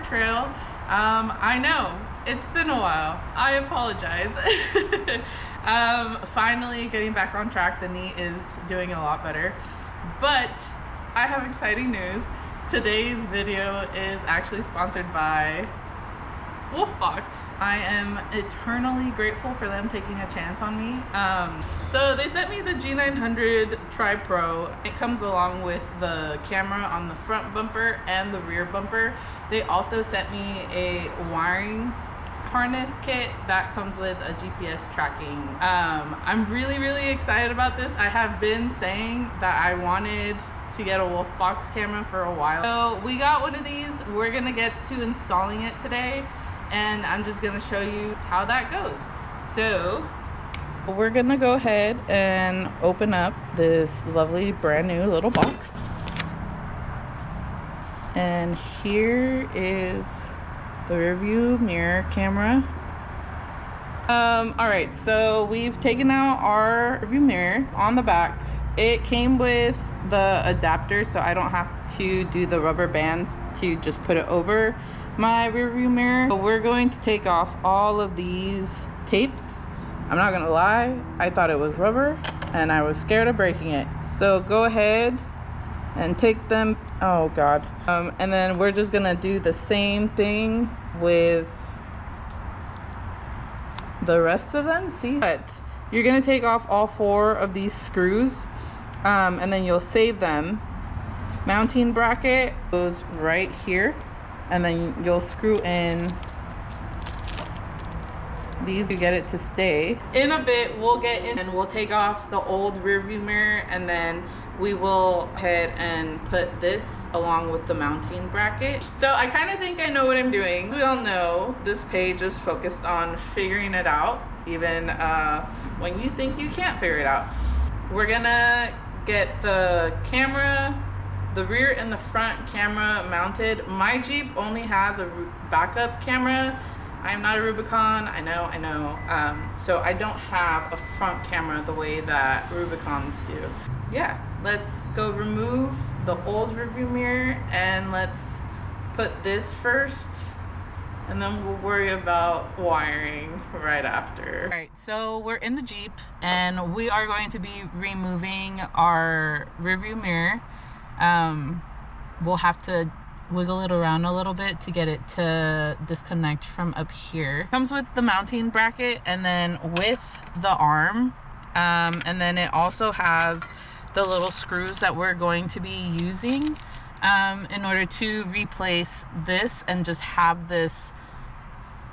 FollowHerTrail. I know, it's been a while. I apologize. Finally getting back on track. The knee is doing a lot better. But I have exciting news. Today's video is actually sponsored by WolfBox. I am eternally grateful for them taking a chance on me. So they sent me the G900 TRI PRO. It comes along with the camera on the front bumper and the rear bumper. They also sent me a wiring harness kit that comes with a GPS tracking. I'm really excited about this. I have been saying that I wanted to get a WolfBox camera for a while. So we got one of these. We're gonna get to installing it today, and I'm just gonna show you how that goes. So we're gonna go ahead and open up this lovely brand new little box. And here is the rearview mirror camera. All right, so we've taken out our rearview mirror. On the back, it came with the adapter, so I don't have to do the rubber bands to just put it over my rear view mirror. But we're going to take off all of these tapes. I'm not gonna lie, I thought it was rubber and I was scared of breaking it. So go ahead and take them, oh God. And then we're just gonna do the same thing with the rest of them. See, but you're gonna take off all 4 of these screws, and then you'll save them. Mounting bracket goes right here, and then you'll screw in these to get it to stay. In a bit, we'll get in and we'll take off the old rear view mirror, and then we will head and put this along with the mounting bracket. So I kind of think I know what I'm doing. We all know this page is focused on figuring it out, even when you think you can't figure it out. We're gonna get the camera, the rear and the front camera mounted. My Jeep only has a backup camera. I'm not a Rubicon, I know. So I don't have a front camera the way that Rubicons do. Yeah, let's go remove the old rearview mirror and let's put this first, and then we'll worry about wiring right after. All right, so we're in the Jeep and we are going to be removing our rearview mirror. We'll have to wiggle it around a little bit to get it to disconnect from up here. Comes with the mounting bracket and then with the arm, and then it also has the little screws that we're going to be using in order to replace this and just have this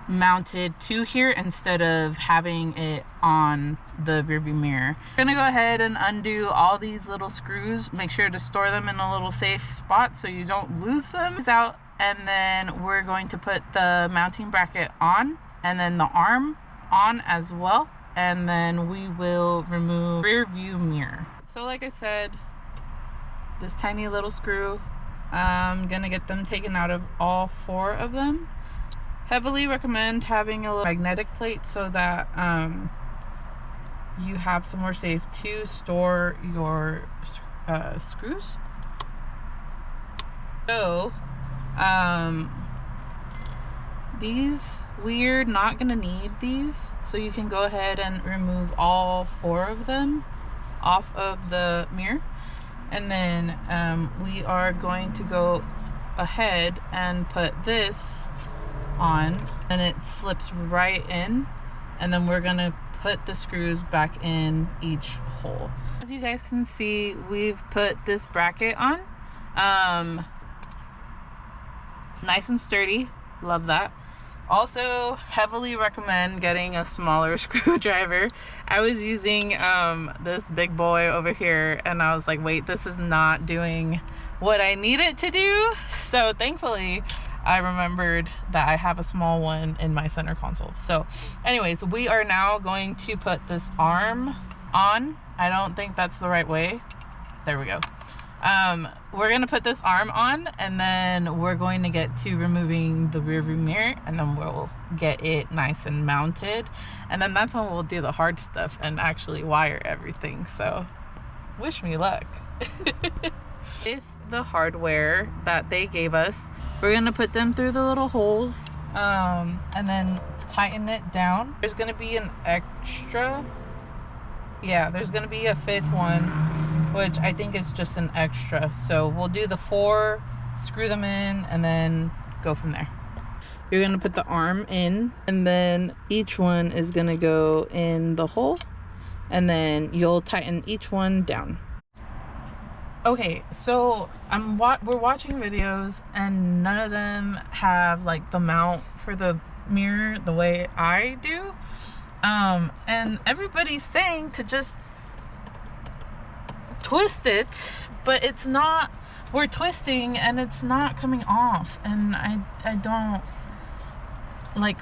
mounted to here instead of having it on the rearview mirror. We're gonna go ahead and undo all these little screws. Make sure to store them in a little safe spot so you don't lose them. It's out, and then we're going to put the mounting bracket on and then the arm on as well, and then we will remove rear view mirror. So like I said, this tiny little screw, I'm gonna get them taken out of all 4 of them. Heavily recommend having a little magnetic plate so that you have somewhere safe to store your screws. So these, we're not gonna need these, so you can go ahead and remove all 4 of them off of the mirror. And then we are going to go ahead and put this on, and it slips right in, and then we're gonna put the screws back in each hole. As you guys can see, we've put this bracket on. Nice and sturdy, love that. Also heavily recommend getting a smaller screwdriver. I was using this big boy over here and I was like, wait, this is not doing what I need it to do. So thankfully I remembered that I have a small one in my center console. So anyways, we are now going to put this arm on. I don't think that's the right way. There we go. We're gonna put this arm on, and then we're going to get to removing the rear view mirror, and then we'll get it nice and mounted, and then that's when we'll do the hard stuff and actually wire everything. So wish me luck. With the hardware that they gave us. We're gonna put them through the little holes and then tighten it down. There's gonna be an extra, yeah, there's gonna be a 5th one, which I think is just an extra. So we'll do the 4, screw them in, and then go from there. You're gonna put the arm in, and then each one is gonna go in the hole, and then you'll tighten each one down. Okay, so we're watching videos, and none of them have like the mount for the mirror the way I do, and everybody's saying to just twist it, but it's not. We're twisting and it's not coming off, and I don't like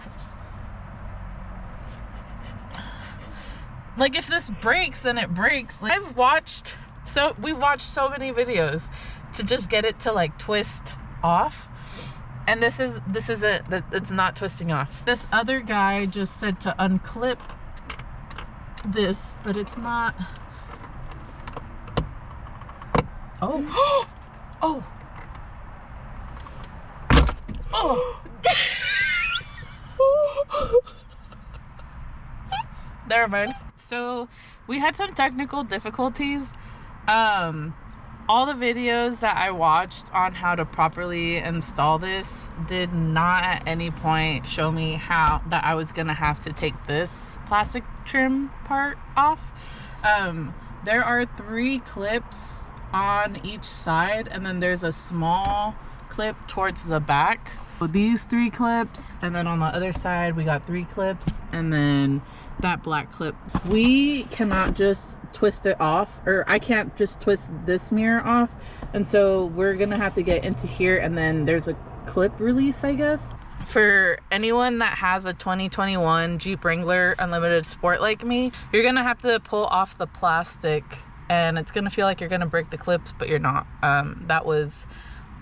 if this breaks, then it breaks. Like, we've watched so many videos to just get it to like twist off, and this is it. It's not twisting off. This other guy just said to unclip this, but it's not. Oh. Oh. Oh. Never mind. So we had some technical difficulties. All the videos that I watched on how to properly install this did not at any point show me how that I was gonna have to take this plastic trim part off. There are 3 clips on each side, and then there's a small clip towards the back. So these 3 clips, and then on the other side we got 3 clips, and then that black clip. We cannot just twist it off, or I can't just twist this mirror off, and so we're gonna have to get into here, and then there's a clip release, I guess. For anyone that has a 2021 Jeep Wrangler Unlimited Sport like me, you're gonna have to pull off the plastic, and it's gonna feel like you're gonna break the clips, but you're not. That was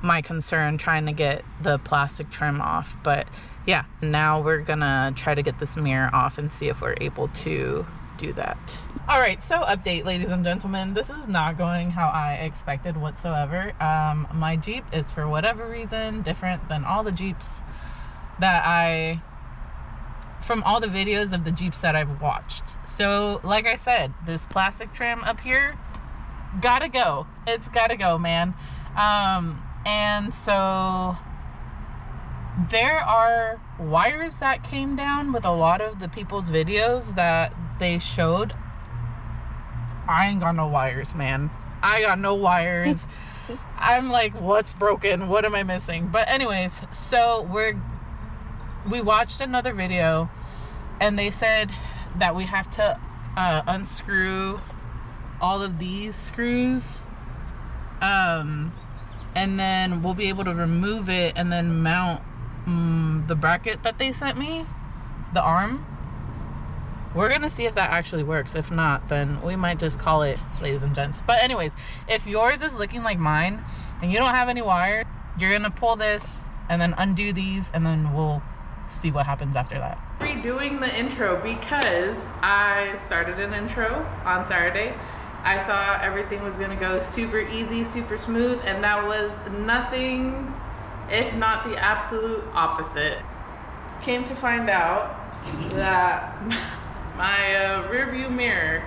my concern, trying to get the plastic trim off. But yeah, now we're gonna try to get this mirror off and see if we're able to do that. All right, so update, ladies and gentlemen. This is not going how I expected whatsoever. My Jeep is, for whatever reason, different than all the Jeeps that from all the videos of the Jeeps that I've watched. So like I said, this plastic trim up here gotta go. It's gotta go, man. And so there are wires that came down with a lot of the people's videos that they showed. I ain't got no wires, man. I got no wires. I'm like, what's broken? What am I missing? But anyways, so we watched another video, and they said that we have to unscrew all of these screws, and then we'll be able to remove it and then mount the bracket that they sent me, the arm. We're gonna see if that actually works. If not, then we might just call it, ladies and gents. But anyways, if yours is looking like mine and you don't have any wire, you're gonna pull this and then undo these, and then we'll see what happens after that. Redoing the intro because I started an intro on Saturday. I thought everything was gonna go super easy, super smooth, and that was nothing if not the absolute opposite. Came to find out that my rear view mirror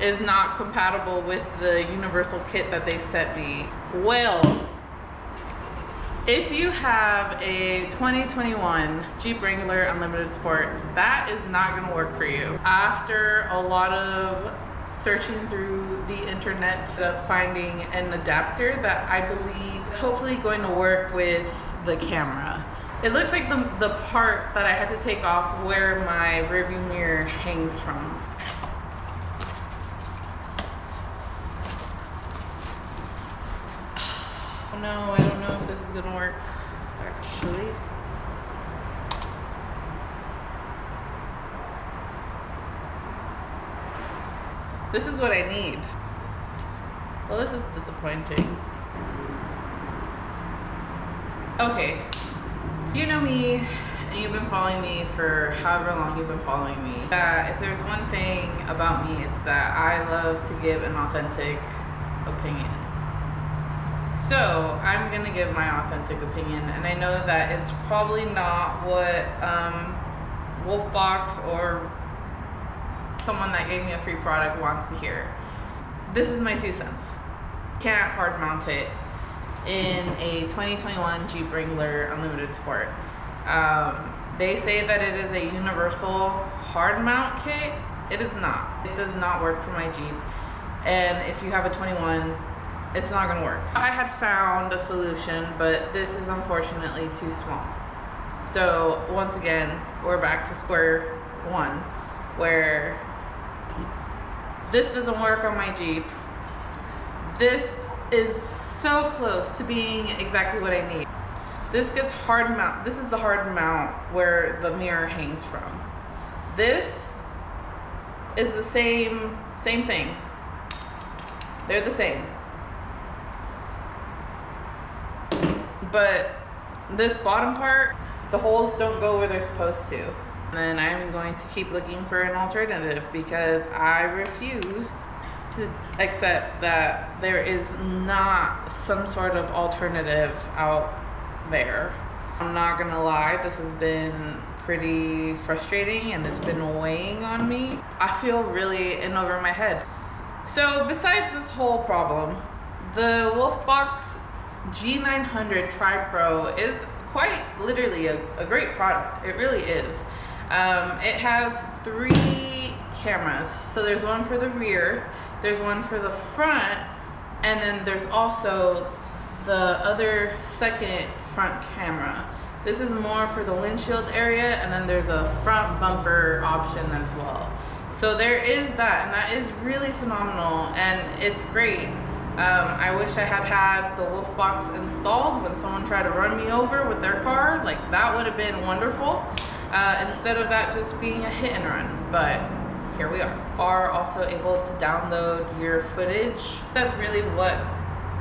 is not compatible with the universal kit that they sent me. Well, if you have a 2021 Jeep Wrangler Unlimited Sport, that is not gonna work for you. After a lot of searching through the internet, finding an adapter that I believe is hopefully going to work with the camera. It looks like the part that I had to take off where my rearview mirror hangs from. Oh no, I don't know if this is gonna work actually. This is what I need. Well, this is disappointing. Okay, you know me, and you've been following me for however long you've been following me. If there's one thing about me, it's that I love to give an authentic opinion. So I'm gonna give my authentic opinion, and I know that it's probably not what WolfBox or someone that gave me a free product wants to hear. This is my 2 cents. Can't hard mount it in a 2021 Jeep Wrangler Unlimited Sport. They say that it is a universal hard mount kit. It is not. It does not work for my Jeep. And if you have a 21, it's not gonna work. I had found a solution, but this is unfortunately too small. So once again, we're back to square one, where this doesn't work on my Jeep. This is so close to being exactly what I need. This gets hard mount. This is the hard mount where the mirror hangs from. This is the same thing. They're the same. But this bottom part, the holes don't go where they're supposed to. And then I'm going to keep looking for an alternative because I refuse to accept that there is not some sort of alternative out there. I'm not gonna lie, this has been pretty frustrating and it's been weighing on me. I feel really in over my head. So besides this whole problem, the WolfBox G900 TRI PRO is quite literally a great product. It really is. It has 3 cameras. So there's one for the rear, there's one for the front, and then there's also the other second front camera. This is more for the windshield area, and then there's a front bumper option as well. So there is that, and that is really phenomenal, and it's great. I wish I had the WolfBox installed when someone tried to run me over with their car. Like, that would have been wonderful. Instead of that just being a hit and run, but here we are also able to download your footage. That's really what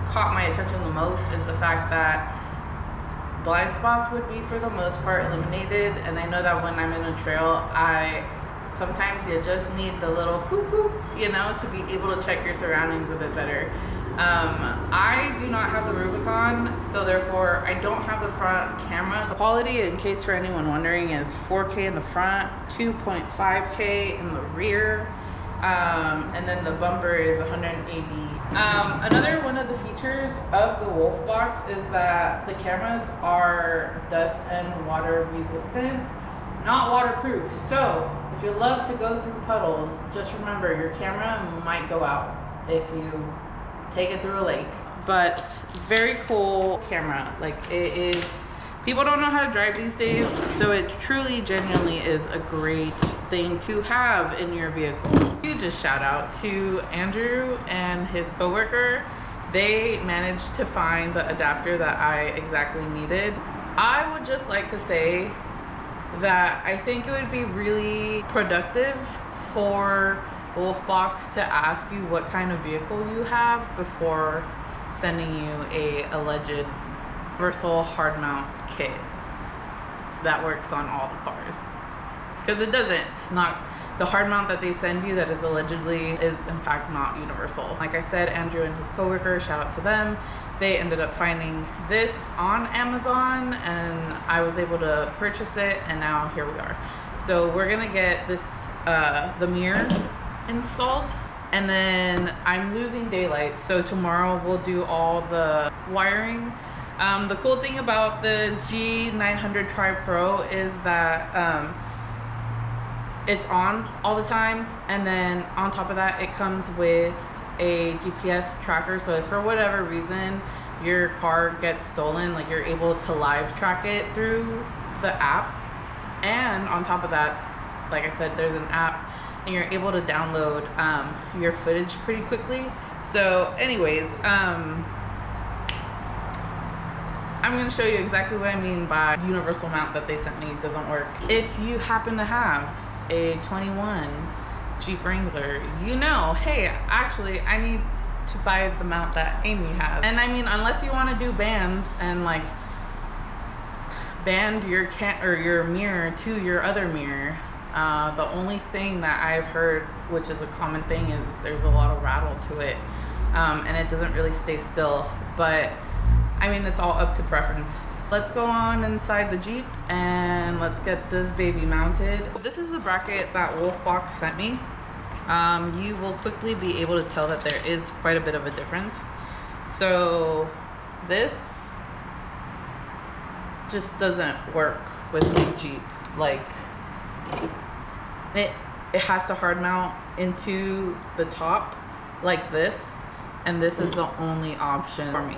caught my attention the most, is the fact that blind spots would be for the most part eliminated. And I know that when I'm in a trail, sometimes you just need the little boop boop, you know, to be able to check your surroundings a bit better. I do not have the Rubicon, so therefore I don't have the front camera. The quality, in case for anyone wondering, is 4K in the front, 2.5K in the rear, and then the bumper is 180. Another one of the features of the WolfBox is that the cameras are dust and water resistant, not waterproof. So if you love to go through puddles, just remember your camera might go out if you take it through a lake. But very cool camera. Like, it is, people don't know how to drive these days, so it truly genuinely is a great thing to have in your vehicle. Huge shout out to Andrew and his coworker. They managed to find the adapter that I exactly needed. I would just like to say that I think it would be really productive for WolfBox to ask you what kind of vehicle you have before sending you a alleged universal hard mount kit that works on all the cars, because it doesn't. It's not. The hard mount that they send you that is allegedly is in fact not universal. Like I said, Andrew and his coworker, shout out to them. They ended up finding this on Amazon, and I was able to purchase it, and now here we are. So we're gonna get this the mirror installed, and then I'm losing daylight, so tomorrow we'll do all the wiring. The cool thing about the G900 TRI PRO is that it's on all the time, and then on top of that it comes with a GPS tracker, so if for whatever reason your car gets stolen, like, you're able to live track it through the app. And on top of that, like I said, there's an app, and you're able to download your footage pretty quickly. So anyways, I'm going to show you exactly what I mean by universal mount that they sent me doesn't work. If you happen to have a 21 Jeep Wrangler, you know, hey, actually I need to buy the mount that Amy has. And I mean, unless you want to do bands and like band your mirror to your other mirror, the only thing that I've heard, which is a common thing, is there's a lot of rattle to it, and it doesn't really stay still. But I mean, it's all up to preference. So let's go on inside the Jeep and let's get this baby mounted. This is a bracket that WolfBox sent me. You will quickly be able to tell that there is quite a bit of a difference. So this just doesn't work with my Jeep. Like, it has to hard mount into the top like this, and this is the only option for me.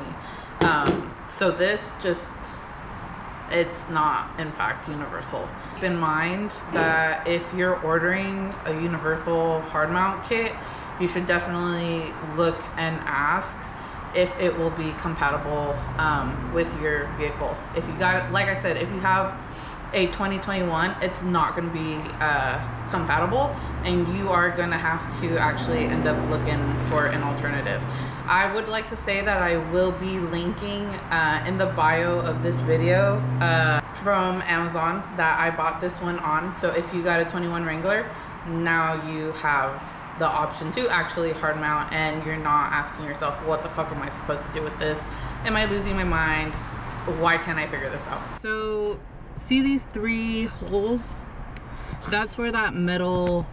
So this just, it's not in fact universal. Keep in mind that if you're ordering a universal hard mount kit, you should definitely look and ask if it will be compatible with your vehicle. If you got, like I said, if you have a 2021, it's not going to be compatible, and you are going to have to actually end up looking for an alternative. I would like to say that I will be linking in the bio of this video from Amazon that I bought this one on. So if you got a 21 Wrangler, now you have the option to actually hard mount, and you're not asking yourself, what the fuck am I supposed to do with this? Am I losing my mind? Why can't I figure this out? So see these 3 holes? That's where that metal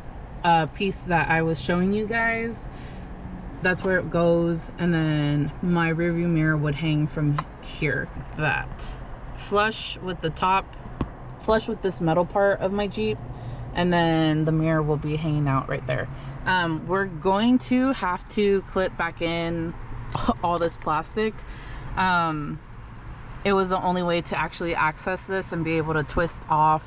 piece that I was showing you guys, that's where it goes, and then my rearview mirror would hang from here, that flush with the top, flush with this metal part of my Jeep, and then the mirror will be hanging out right there. We're going to have to clip back in all this plastic. It was the only way to actually access this and be able to twist off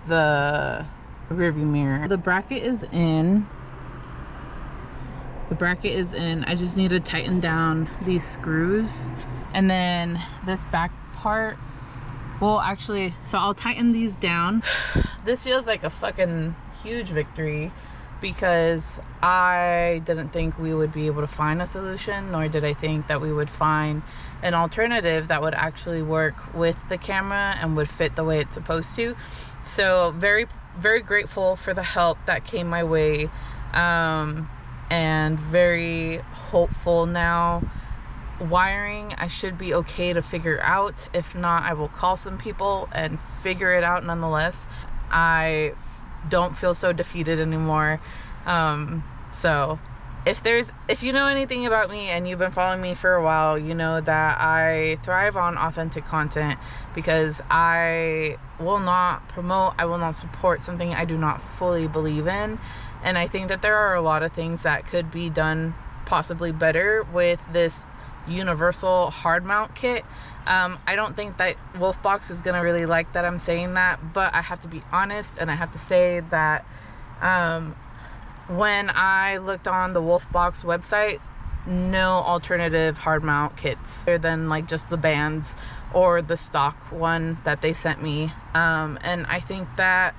the rearview mirror. The bracket is in. The bracket is in. I just need to tighten down these screws, and then this back part, well, actually, so I'll tighten these down. This feels like a fucking huge victory, because I didn't think we would be able to find a solution, nor did I think that we would find an alternative that would actually work with the camera and would fit the way it's supposed to. So very, very grateful for the help that came my way, and very hopeful now. Wiring, I should be okay to figure out. If not, I will call some people and figure it out nonetheless. I don't feel so defeated anymore. So if you know anything about me and you've been following me for a while, you know that I thrive on authentic content, because I will not promote, I will not support something I do not fully believe in. And I think that there are a lot of things that could be done possibly better with this universal hard mount kit. I don't think that WolfBox is gonna really like that I'm saying that, but I have to be honest, and I have to say that when I looked on the WolfBox website, no alternative hard mount kits other than like just the bands or the stock one that they sent me. And I think that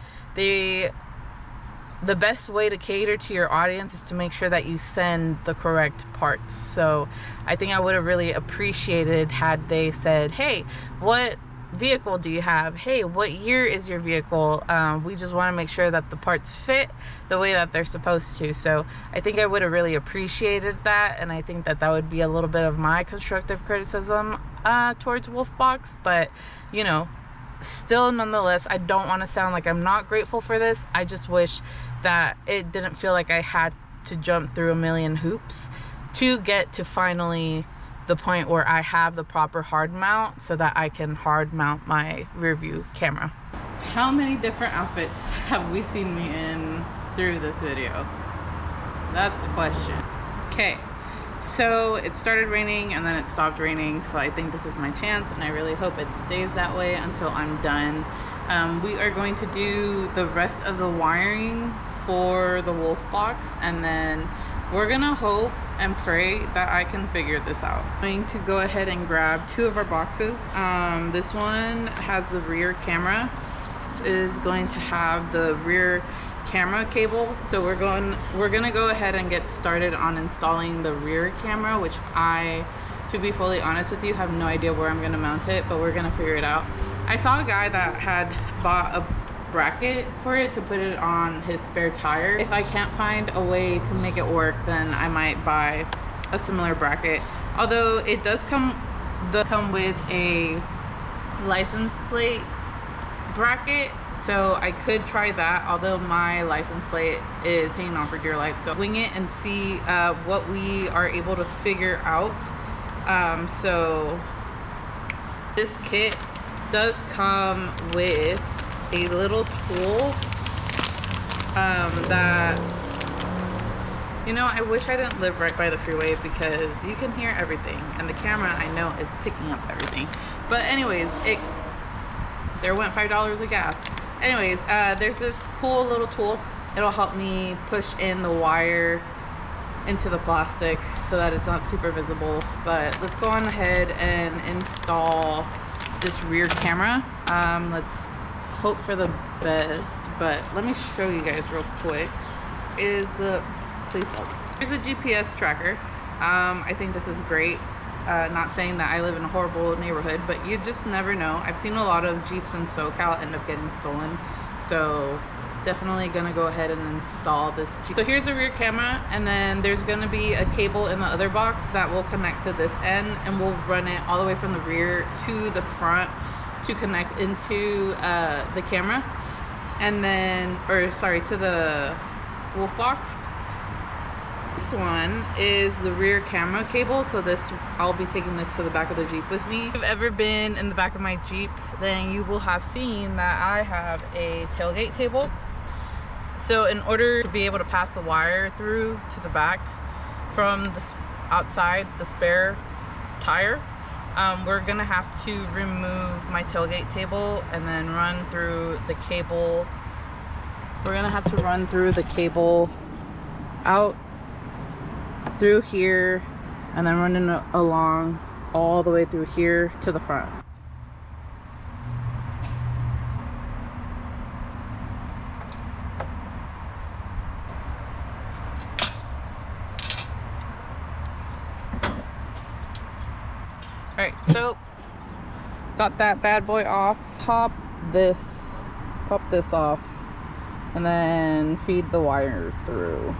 the best way to cater to your audience is to make sure that you send the correct parts. So I think I would have really appreciated had they said, hey, what vehicle do you have? Hey, what year is your vehicle? We just want to make sure that the parts fit the way that they're supposed to. So I think I would have really appreciated that, and I think that that would be a little bit of my constructive criticism towards WolfBox. But you know, still, nonetheless, I don't want to sound like I'm not grateful for this. I just wish that it didn't feel like I had to jump through a million hoops to get to finally the point where I have the proper hard mount so that I can hard mount my rear view camera. How many different outfits have we seen me in through this video? That's the question. Okay, so it started raining and then it stopped raining, so I think this is my chance, and I really hope it stays that way until I'm done. We are going to do the rest of the wiring for the WolfBox, and then we're gonna hope and pray that I can figure this out. I'm going to go ahead and grab 2 of our boxes. This one has the rear camera. This is going to have the rear camera cable. So we're gonna go ahead and get started on installing the rear camera, which I, to be fully honest with you, have no idea where I'm gonna mount it, but we're gonna figure it out. I saw a guy that had bought a bracket for it to put it on his spare tire. If I can't find a way to make it work, then I might buy a similar bracket. Although it does come They come with a license plate bracket, so I could try that, although my license plate is hanging on for dear life. So wing it and see what we are able to figure out. So this kit does come with a little tool that, you know, I wish I didn't live right by the freeway, because you can hear everything, and the camera, I know, is picking up everything. But anyways, there went $5 of gas. Anyways, there's this cool little tool. It'll help me push in the wire into the plastic so that it's not super visible. But let's go on ahead and install this rear camera. Let's hope for the best, but let me show you guys real quick. Please hold. Here's a GPS tracker. I think this is great. Not saying that I live in a horrible neighborhood, but you just never know. I've seen a lot of Jeeps in SoCal end up getting stolen, so definitely gonna go ahead and install this Jeep. So here's a rear camera, and then there's gonna be a cable in the other box that will connect to this end, and we'll run it all the way from the rear to the front to connect into the camera, and then, or sorry, to the WolfBox. This one is the rear camera cable, so this, I'll be taking this to the back of the Jeep with me. If you've ever been in the back of my Jeep, then you will have seen that I have a tailgate table. So in order to be able to pass the wire through to the back from the outside the spare tire, we're gonna have to remove my tailgate table and then run through the cable. We're gonna have to run through the cable out through here, and then running along all the way through here to the front. All right, so got that bad boy off. Pop this off, and then feed the wire through.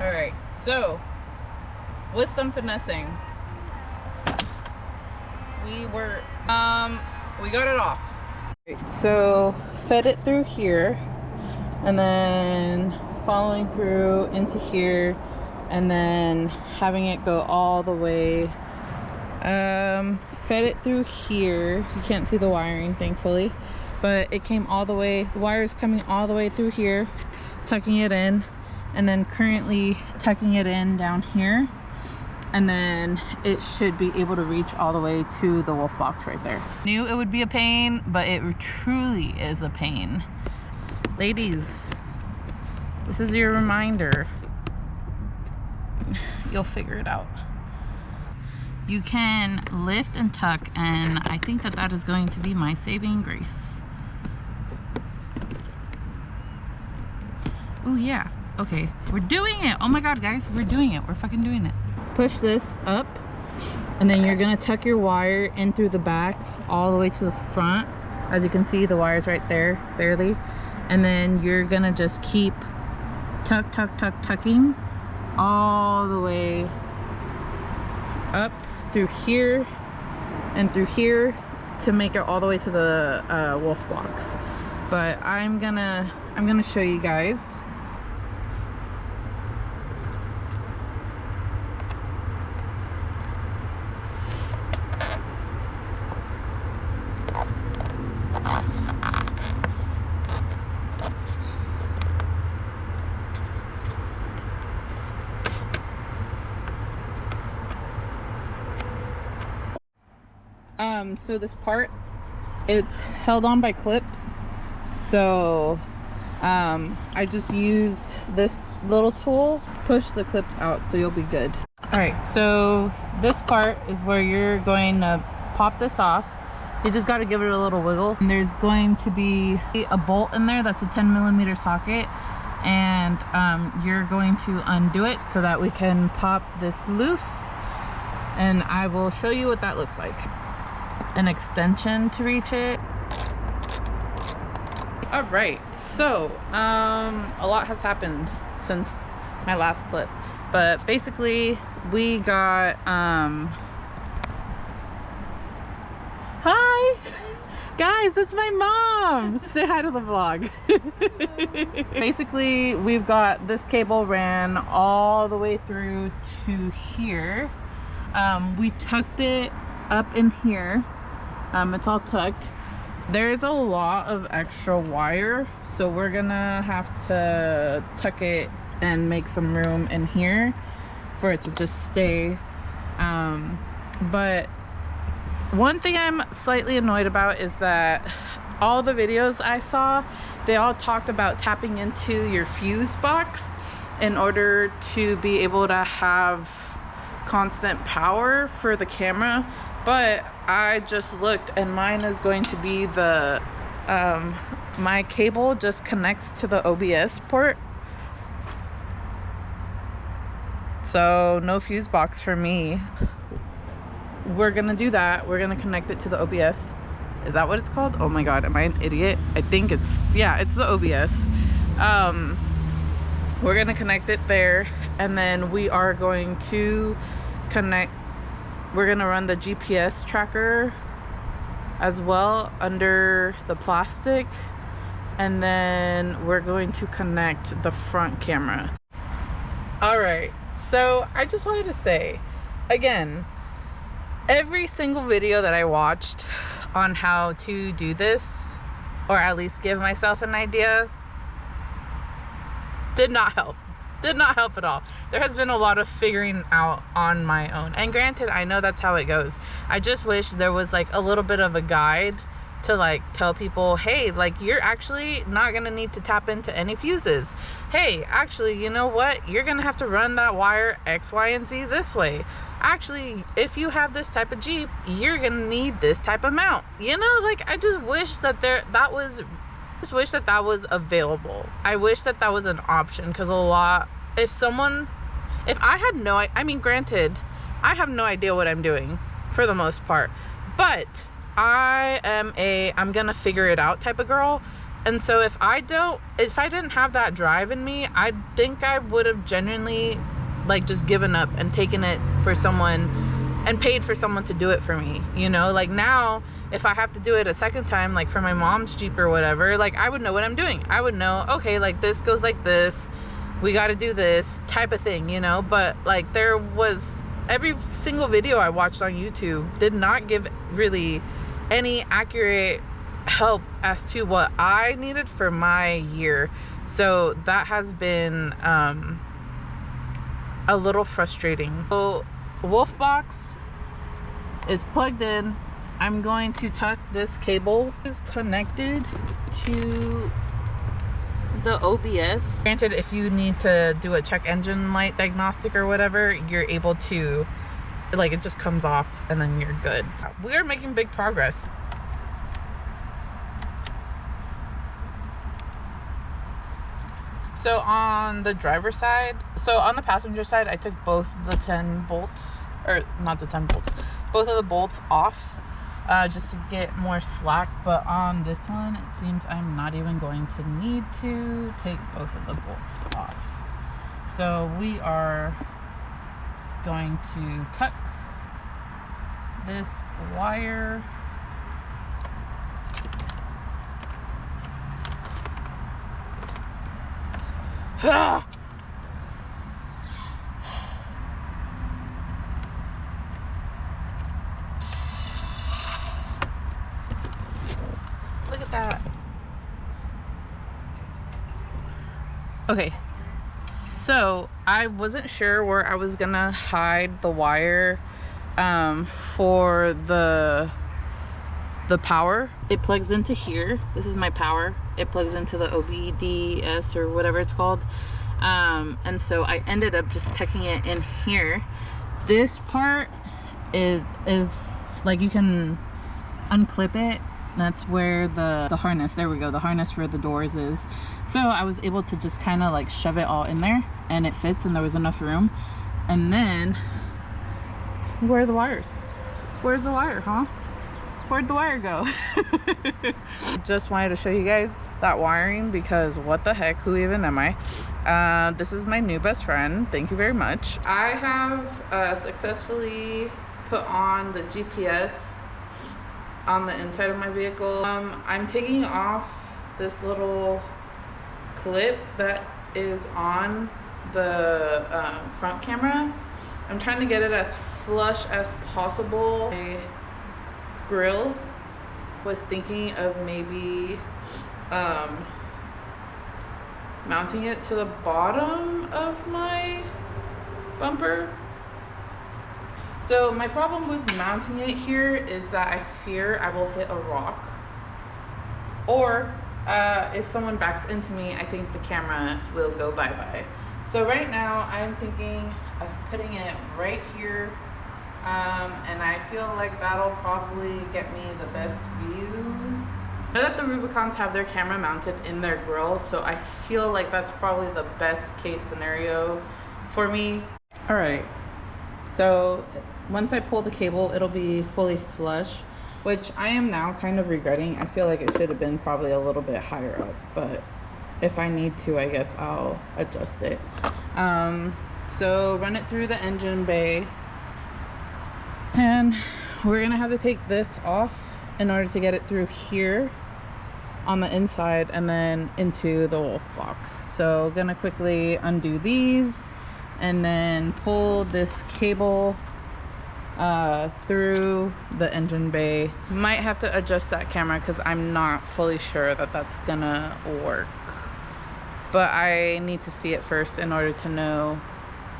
All right, so with some finessing, we got it off. Right, so fed it through here, and then following through into here, and then having it go all the way. Fed it through here. You can't see the wiring, thankfully, but it came all the way. The wire is coming all the way through here, tucking it in, and then currently tucking it in down here, and then it should be able to reach all the way to the WolfBox right there. Knew it would be a pain, but it truly is a pain. Ladies, this is your reminder. You'll figure it out. You can lift and tuck, and I think that that is going to be my saving grace. Oh yeah, okay, we're doing it. Oh my god, guys, we're doing it. We're fucking doing it. Push this up, and then you're gonna tuck your wire in through the back all the way to the front. As you can see, the wire's right there, barely. And then you're gonna just keep tucking all the way up through here and through here to make it all the way to the WolfBox. But I'm gonna show you guys. So this part, it's held on by clips, so I just used this little tool, push the clips out, so you'll be good. All right, so this part is where you're going to pop this off. You just got to give it a little wiggle, and there's going to be a bolt in there that's a 10mm socket, and you're going to undo it so that we can pop this loose, and I will show you what that looks like. An extension to reach it. All right, so a lot has happened since my last clip, but basically we got Guys, it's my mom. Say hi to the vlog. Basically, we've got this cable ran all the way through to here. We tucked it up in here. It's all tucked. There's a lot of extra wire, so we're gonna have to tuck it and make some room in here for it to just stay. But one thing I'm slightly annoyed about is that all the videos I saw, they all talked about tapping into your fuse box in order to be able to have constant power for the camera. But I just looked and mine is going to be the my cable just connects to the OBS port, so no fuse box for me. We're gonna do that. We're gonna connect it to the OBS. Is that what it's called? Oh my god, am I an idiot? I think it's, yeah, it's the OBS. We're gonna connect it there, and then we are going to we're gonna run the GPS tracker as well under the plastic, and then we're going to connect the front camera. All right, so I just wanted to say again, every single video that I watched on how to do this, or at least give myself an idea, did not help. Did not help at all. There has been a lot of figuring out on my own. And granted, I know that's how it goes. I just wish there was like a little bit of a guide to like tell people, hey, like you're actually not gonna need to tap into any fuses. Hey, actually, you know what? You're gonna have to run that wire X, Y, and Z this way. Actually, if you have this type of Jeep, you're gonna need this type of mount. You know, like I just wish that that was available. I wish that that was an option, because if I had no, I mean, granted, I have no idea what I'm doing for the most part, but I'm gonna figure it out type of girl. And so if I didn't have that drive in me, I think I would have genuinely like just given up and taken it for someone and paid for someone to do it for me, you know. Like now, if I have to do it a second time, like for my mom's Jeep or whatever, like I would know what I'm doing. I would know, okay, like this goes like this, we got to do this type of thing, you know. But like every single video I watched on YouTube did not give really any accurate help as to what I needed for my year. So that has been a little frustrating. So WolfBox is plugged in. I'm going to tuck this cable. It's connected to the OBS. Granted, if you need to do a check engine light diagnostic or whatever, you're able to, like, it just comes off and then you're good. We are making big progress. So on the driver's side, so on the passenger side, I took both the 10 bolts, or not the 10 bolts, both of the bolts off just to get more slack. But on this one, it seems I'm not even going to need to take both of the bolts off. So we are going to tuck this wire Look at that. Okay, so I wasn't sure where I was gonna hide the wire for the power. It plugs into here. This is my power. It plugs into the OBDS or whatever it's called. And so I ended up just tucking it in here. This part is like, you can unclip it. That's where the harness, there we go, the harness for the doors is. So I was able to just kind of like shove it all in there, and it fits, and there was enough room. And then where are the wires? Where's the wire, huh? Where'd the wire go? Just wanted to show you guys that wiring, because what the heck, who even am I? This is my new best friend. Thank you very much. I have successfully put on the GPS on the inside of my vehicle. I'm taking off this little clip that is on the front camera. I'm trying to get it as flush as possible. My grill was thinking of maybe mounting it to the bottom of my bumper. So my problem with mounting it here is that I fear I will hit a rock, or if someone backs into me, I think the camera will go bye-bye. So right now I'm thinking of putting it right here, and I feel like that'll probably get me the best view. I know that the Rubicons have their camera mounted in their grill, so I feel like that's probably the best case scenario for me. All right, so once I pull the cable, it'll be fully flush, which I am now kind of regretting. I feel like it should have been probably a little bit higher up, but if I need to, I guess I'll adjust it. So run it through the engine bay, and we're gonna have to take this off in order to get it through here on the inside and then into the WolfBox. So gonna quickly undo these and then pull this cable through the engine bay. Might have to adjust that camera because I'm not fully sure that that's gonna work, but I need to see it first in order to know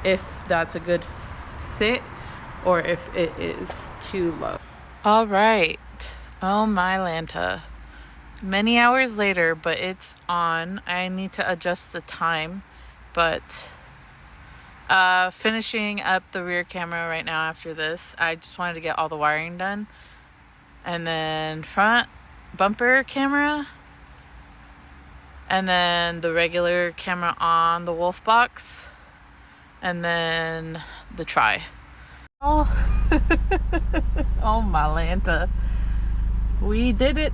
if that's a good sit or if it is too low. All right, oh my Lanta, many hours later, but it's on. I need to adjust the time, but finishing up the rear camera right now after this. I just wanted to get all the wiring done, and then front bumper camera, and then the regular camera on the WolfBox, and then the Tri. Oh, oh my Lanta, we did it.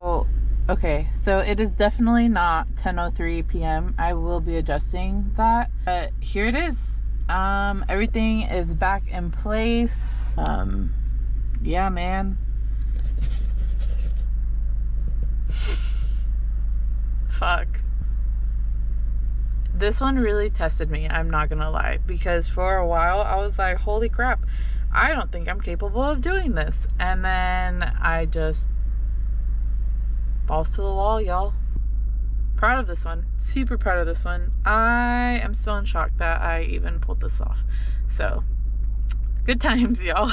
Oh, okay, so it is definitely not 10:03 p.m. I will be adjusting that, but here it is. Everything is back in place. Yeah, man. Fuck. This one really tested me, I'm not gonna lie, because for a while I was like, holy crap, I don't think I'm capable of doing this. And then I just balls to the wall, y'all. Proud of this one, super proud of this one. I am still in shock that I even pulled this off. So good times, y'all.